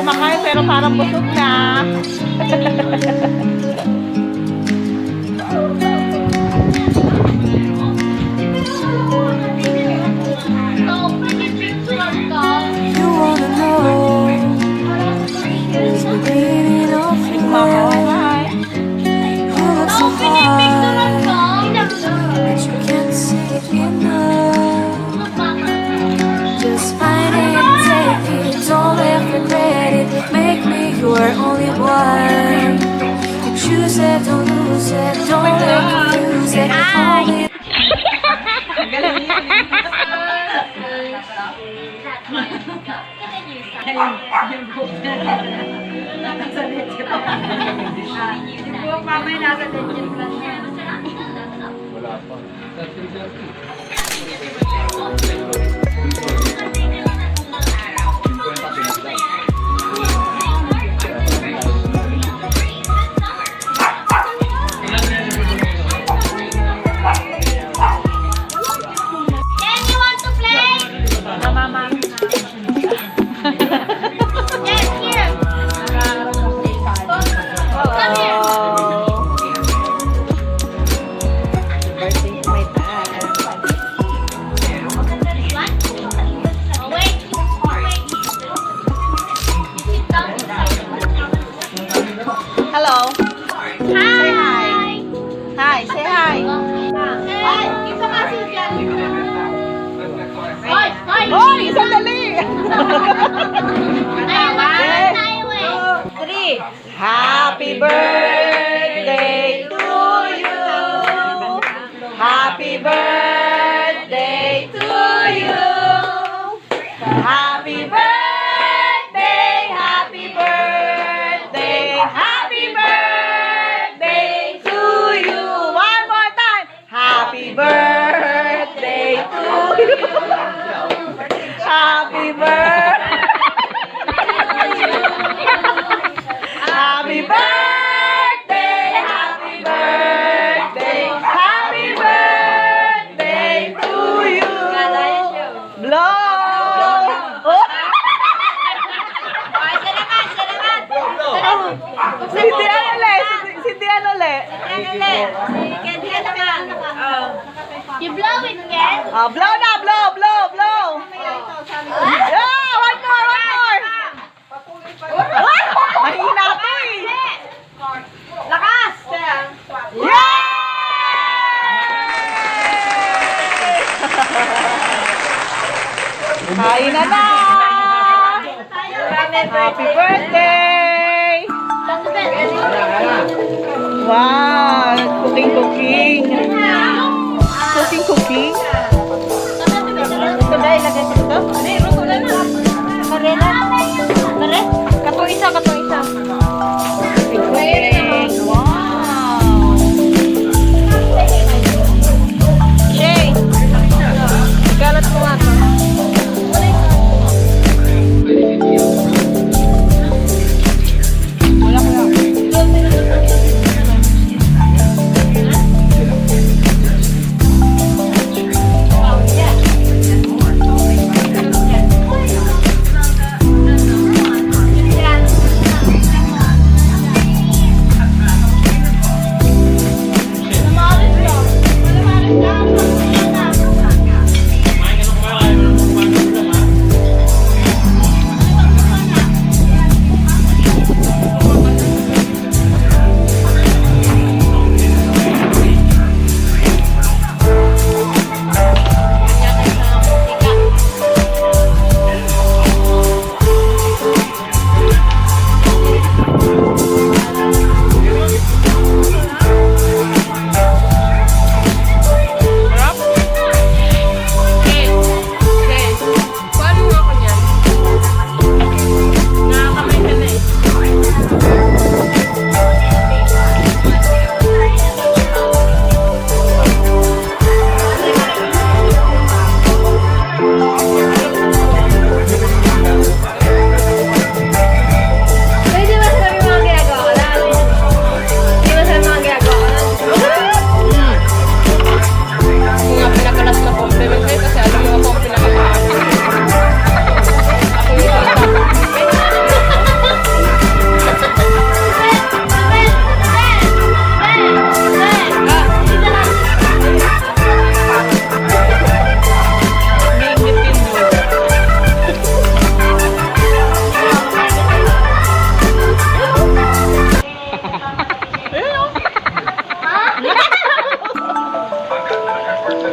kumakain pero parang busog na. You wanna know is the meaning of life? You look so hard, but you can't see enough. Just find it, take it, don't ever regret it. Make me your only one. You choose it, don't lose it, don't let confuse it. Only Hello. Say hi. Hi, say hi. Hoy, sandali. Three. Happy birthday to you. Happy birthday to you. Happy birthday, happy birthday, happy birthday to you. One more time. Happy birthday to you. Happy birthday. Happy birthday, happy birthday, happy birthday to you. Blow. Si ano le? You blow it, Ken. Blow na, blow. Yeah, one more. Mahina to eh. Lakas! Yeah! Kain na! Happy birthday! Wow! Cooking! Ito ba ilagay ko ito? Hindi, ruto na na. Karela. Kare? Katong isa. Wow! Shay! Galat mo nga ito. Wala ko yan.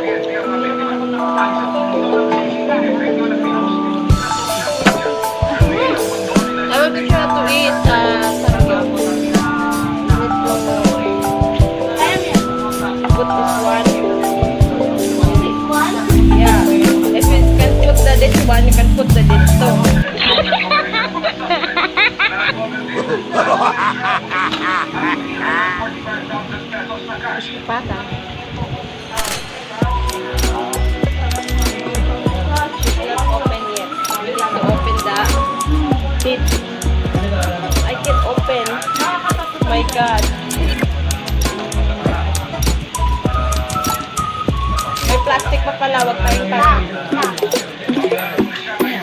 I will be trying to eat sarap. Put this one. Yeah. If you can put this one, you can put this too. Pata. Not open yet. We need to open the lid. I can't open. My God. May plastic pa pala. Wag tayong plastic.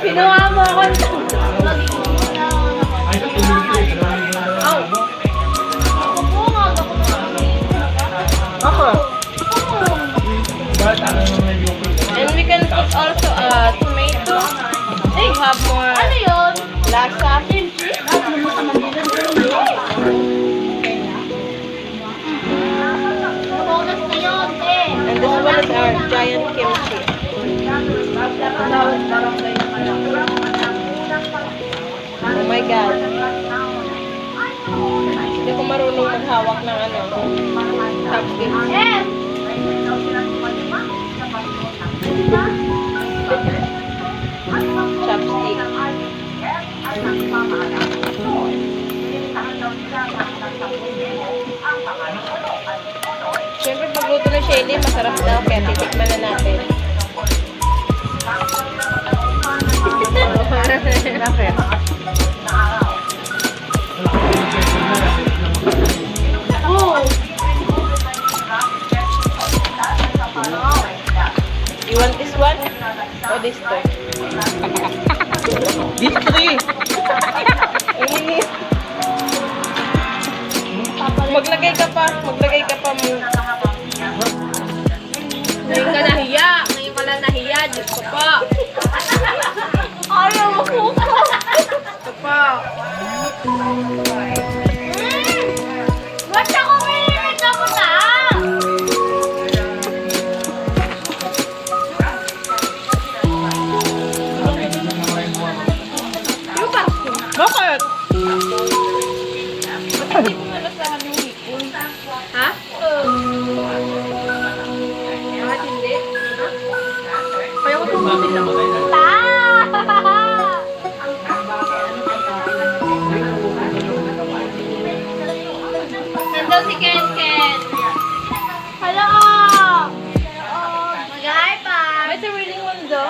Pinuha mo ako. Ow. Ako. And we can put also tomato. They have more lasa. And this one is our giant kimchi. Oh my God. Hindi ko marunong maghawak ng chopstick. Chopstick. Siyempre, pagluto ng Shelly, masarap daw. Kaya titikman na natin. Bakit? You want this one? Or this two? These three. Maglagay ka pa. Maglagay ka pa mo. Ngayon ka nahiya. Ngayon ka lang nahiya. Diyos ko pa. Ayaw mo ko. Ito pa. Ba't ako malimit ako na? Bakit? Ha? Bakit hindi? Kaya ko tumutin lang. Nandun si Ken Ken. Hello! Mag-hi pa! May sariling mundo?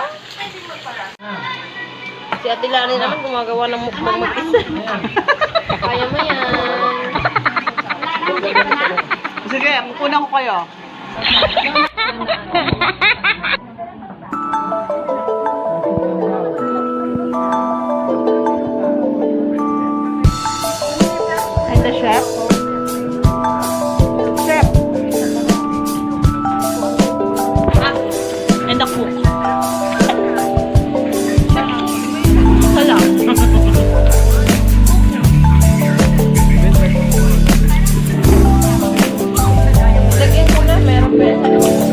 Si Ate Lani naman gumagawa ng mukbang mag-isa. Kaya mo yan. Sige, kukunan ko kayo. And the chef? Chef. And the cook. Wala. Lagyan ko na, meron pa yan sa loob.